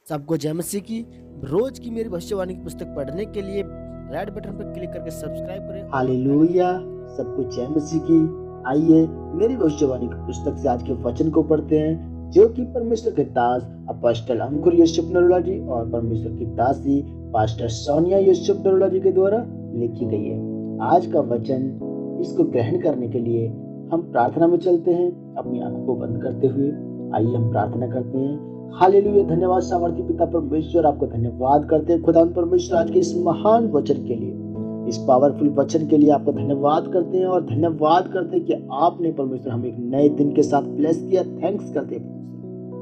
सबको जय मसीह की। रोज की मेरी भविष्यवाणी की पुस्तक पढ़ने के लिए रेड बटन पर क्लिक करके सब्सक्राइब करें। हालेलुया, सबको जय मसीह की। आइए मेरी भविष्यवाणी की पुस्तक से आज के वचन को पढ़ते हैं, जो कि परमेश्वर के दास अपोस्टल अंकुर यूसुफ नरोला जी और परमेश्वर की दासी पास्टर सोनिया यूसुफ नरोला जी के द्वारा लिखी गई है। आज का वचन इसको ग्रहण करने के लिए हम प्रार्थना में चलते हैं, अपनी आंखों को बंद करते हुए। आइए हम प्रार्थना करते हैं। हालेलुया, धन्यवाद सामर्थी पिता परमेश्वर, आपको धन्यवाद करते हैं खुदा परमेश्वर आज के इस महान वचन के लिए, इस पावरफुल वचन के लिए आपको धन्यवाद करते हैं और धन्यवाद करते हैं कि आपने परमेश्वर हमें एक नए दिन के साथ ब्लेस किया। थैंक्स करते हैं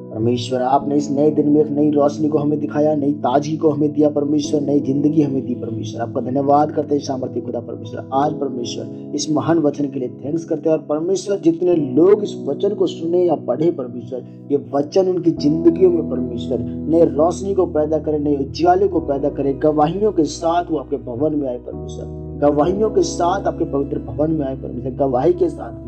परमेश्वर, आपने इस नए दिन में एक नई रोशनी को हमें दिखाया, नई ताजगी को हमें दिया परमेश्वर, नई जिंदगी हमें दी परमेश्वर। आपका धन्यवाद करते हैं सामर्थ्य खुदा परमेश्वर। आज परमेश्वर इस महान वचन के लिए थैंक्स करते हैं और परमेश्वर जितने लोग इस वचन को सुने या पढ़े परमेश्वर, ये वचन उनकी जिंदगियों में परमेश्वर नए रोशनी को पैदा करे, नए उज्याले को पैदा करे। गवाहियों के साथ वो आपके भवन में आए परमेश्वर, गवाहियों के साथ आपके पवित्र भवन में आए परमेश्वर, गवाही के साथ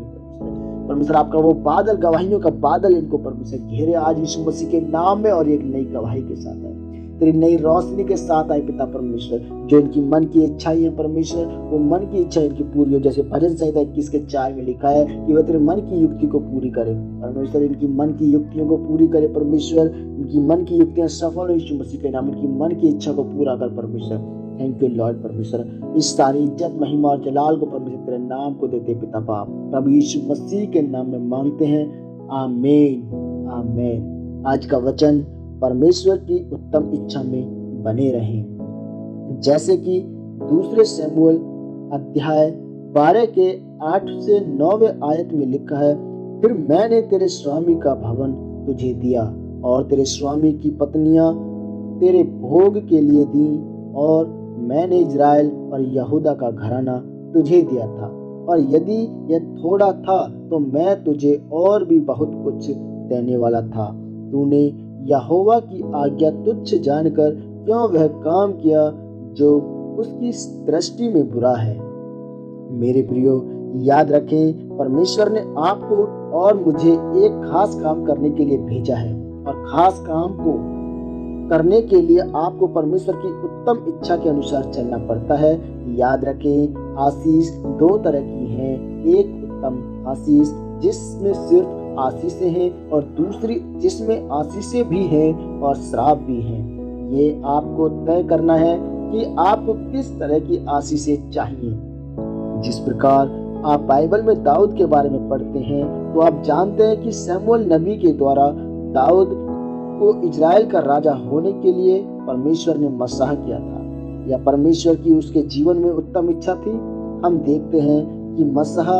परमेश्वर आपका वो बादल, गवाहियों का बादल इनको परमेश्वर घेरे आज यीशु मसीह के नाम में, और एक नई गवाही के साथ आए, तेरी नई रोशनी के साथ आए पिता परमेश्वर। जो इनकी मन की इच्छाएं है परमेश्वर, वो मन की इच्छा इनकी पूरी हो, जैसे भजन संहिता 21:4 में लिखा है कि वह तेरे मन की युक्ति को पूरी करे परमेश्वर। इनकी मन की युक्तियों को पूरी करे परमेश्वर, इनकी मन की युक्तियां सफल हो यीशु मसीह के नाम, इनकी मन की इच्छा को पूरा कर परमेश्वर। थैंक यू लॉर्ड परमेश्वर। इस सारी इज्जत, महिमा और जलाल को परमेश्वर तेरे नाम को देते पिता बाप प्रभु यीशु मसीह के नाम में मांगते हैं, आमीन आमीन। आज का वचन, परमेश्वर की उत्तम इच्छा में बने रहें। जैसे कि दूसरे शमूएल अध्याय 12 के 8 से 9वें आयत में लिखा है, फिर मैंने तेरे स्वामी का भवन तुझे दिया और तेरे स्वामी की पत्नियां तेरे भोग के लिए दी, और मैंने इजराइल और यहूदा का घराना तुझे दिया था, और यदि यह थोड़ा था तो मैं तुझे और भी बहुत कुछ देने वाला था। तूने यहोवा की आज्ञा तुच्छ जानकर क्यों वह काम किया जो उसकी दृष्टि में बुरा है। मेरे प्रियो, याद रखें, परमेश्वर ने आपको और मुझे एक खास काम करने के लिए भेजा है, और खास काम को करने के लिए आपको परमेश्वर की उत्तम इच्छा के अनुसार चलना पड़ता है। याद रखें, आशीष दो तरह की हैं, एक उत्तम आशीष जिसमें सिर्फ आशीषें हैं, और दूसरी जिसमें आशीषें भी हैं और श्राप भी हैं। ये आपको तय करना है कि आपको किस तरह की आशीषें चाहिए। जिस प्रकार आप बाइबल में दाऊद के बारे में पढ़ते हैं, तो आप जानते हैं कि शमूएल नबी के द्वारा दाऊद को इजराइल का राजा होने के लिए परमेश्वर ने मसाह किया था, या परमेश्वर की उसके जीवन में उत्तम इच्छा थी। हम देखते हैं कि मसाह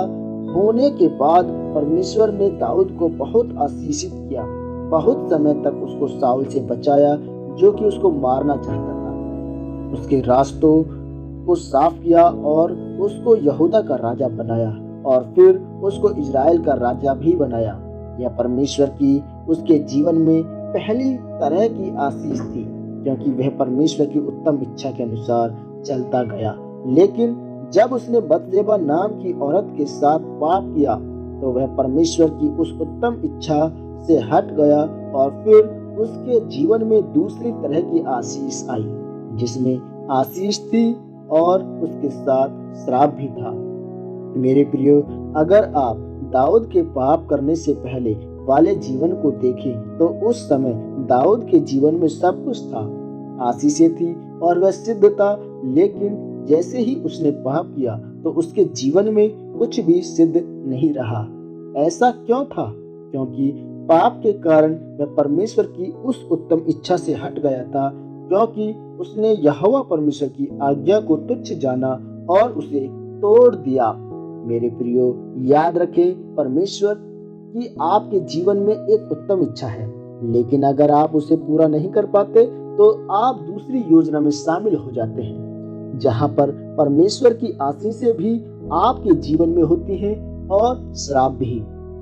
होने के बाद परमेश्वर ने दाऊद को बहुत आशीषित किया, बहुत समय तक उसको साउल से बचाया जो कि उसको मारना चाहता था, उसके रास्तों को साफ किया और उसको यहूदा का राजा बनाया, और फिर उसको इजराइल का राजा भी बनाया। यह परमेश्वर की उसके जीवन में पहली तरह की आशीष थी, क्योंकि वह परमेश्वर की उत्तम इच्छा के अनुसार चलता गया। लेकिन जब उसने बतशेबा नाम की औरत के साथ पाप किया, तो वह परमेश्वर की उस उत्तम इच्छा से हट गया, और फिर उसके जीवन में दूसरी तरह की आशीष आई, जिसमें आशीष थी और उसके साथ श्राप भी था। मेरे प्रियो, अगर आप दाऊद के पाप करने से पहले वाले जीवन को देखें, तो उस समय दाऊद के जीवन में सब कुछ था, आशीषें थी और वह सिद्ध था। लेकिन जैसे ही उसने पाप किया, तो उसके जीवन में कुछ भी सिद्ध नहीं रहा। ऐसा क्यों था? क्योंकि पाप के कारण वह परमेश्वर की उस उत्तम इच्छा से हट गया था, क्योंकि उसने यहोवा परमेश्वर की आज्ञा को तुच्छ जाना और उसे तोड़ दिया। मेरे प्रियो, याद रखें, परमेश्वर कि आपके जीवन में एक उत्तम इच्छा है, लेकिन अगर आप उसे पूरा नहीं कर पाते, तो आप दूसरी योजना में शामिल हो जाते हैं, जहां पर परमेश्वर की आशीषें भी आपके जीवन में होती हैं और श्राप भी।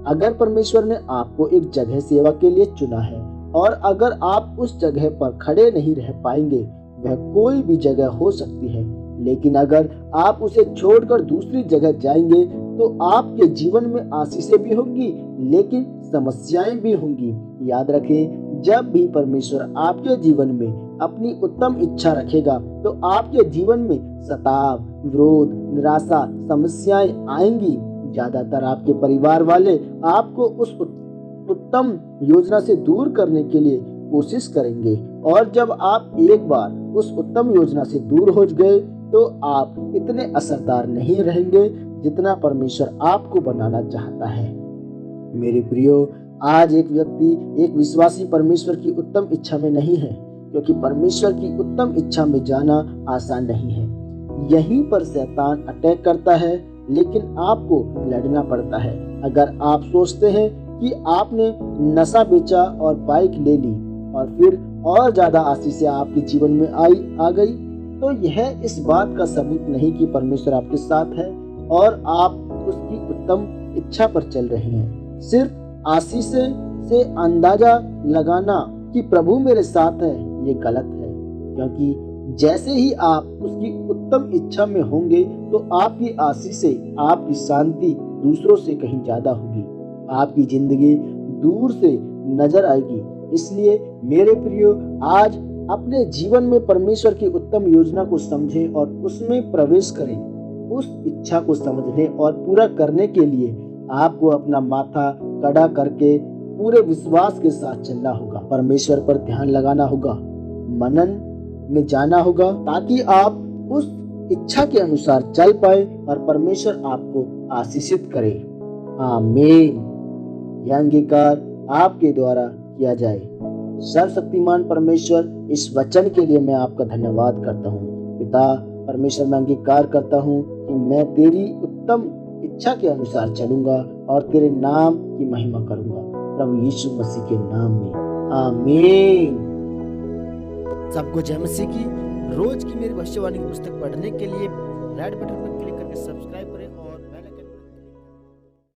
अगर परमेश्वर ने आपको एक जगह सेवा के लिए चुना है, और अगर आप उस जगह पर खड़े नहीं रह पाएंगे, वह कोई भी जगह हो सकती है, लेकिन अगर आप उसे छोड़कर दूसरी जगह जाएंगे, तो आपके जीवन में आशीषें भी होंगी, लेकिन समस्याएं भी होंगी। याद रखें, जब भी परमेश्वर आपके जीवन में अपनी उत्तम इच्छा रखेगा तो आपके जीवन में सताव, विरोध, निराशा, समस्याएं आएंगी। ज्यादातर आपके परिवार वाले आपको उस उत्तम योजना से दूर करने के लिए कोशिश करेंगे, और जब आप एक बार उस उत्तम योजना से दूर हो गए तो आप इतने असरदार नहीं रहेंगे जितना परमेश्वर आपको बनाना चाहता है। मेरे प्रियो, आज एक व्यक्ति, एक विश्वासी परमेश्वर की उत्तम इच्छा में नहीं है, क्योंकि परमेश्वर की उत्तम इच्छा में जाना आसान नहीं है। यहीं पर शैतान अटैक करता है, लेकिन आपको लड़ना पड़ता है। अगर आप सोचते हैं कि आपने नशा बेचा और बाइक ले ली और फिर और ज्यादा आशीषें आपके जीवन में आ गई, तो यह इस बात का सबूत नहीं कि परमेश्वर आपके साथ है और आप उसकी उत्तम इच्छा पर चल रहे हैं। सिर्फ आशीषें से अंदाजा लगाना कि प्रभु मेरे साथ है, ये गलत है, क्योंकि जैसे ही आप उसकी उत्तम इच्छा में होंगे तो आपकी आशीषें, आपकी शांति दूसरों से कहीं ज्यादा होगी, आपकी जिंदगी दूर से नजर आएगी। इसलिए मेरे प्रियो, आज अपने जीवन में परमेश्वर की उत्तम योजना को समझें और उसमें प्रवेश करें। उस इच्छा को समझने और पूरा करने के लिए आपको अपना माथा कड़ा करके पूरे विश्वास के साथ चलना होगा। परमेश्वर पर ध्यान लगाना होगा, मनन में जाना होगा, ताकि आप उस इच्छा के अनुसार चल पाए और परमेश्वर आपको आशीषित करे। आमीन। यह अंगीकार आपके द्वारा किया जाए। सर्वशक्तिमान परमेश्वर, इस वचन के लिए मैं आपका धन्यवाद करता हूँ। पिता परमेश्वर, मैं अंगीकार करता हूँ कि मैं तेरी उत्तम इच्छा के अनुसार चलूंगा और तेरे नाम की महिमा करूंगा, प्रभु यीशु मसीह के नाम में। आमीन। सबको जय मसीह की। रोज की मेरी भविष्यवाणी की पुस्तक पढ़ने के लिए रेड बटन पर क्लिक करके सब्सक्राइब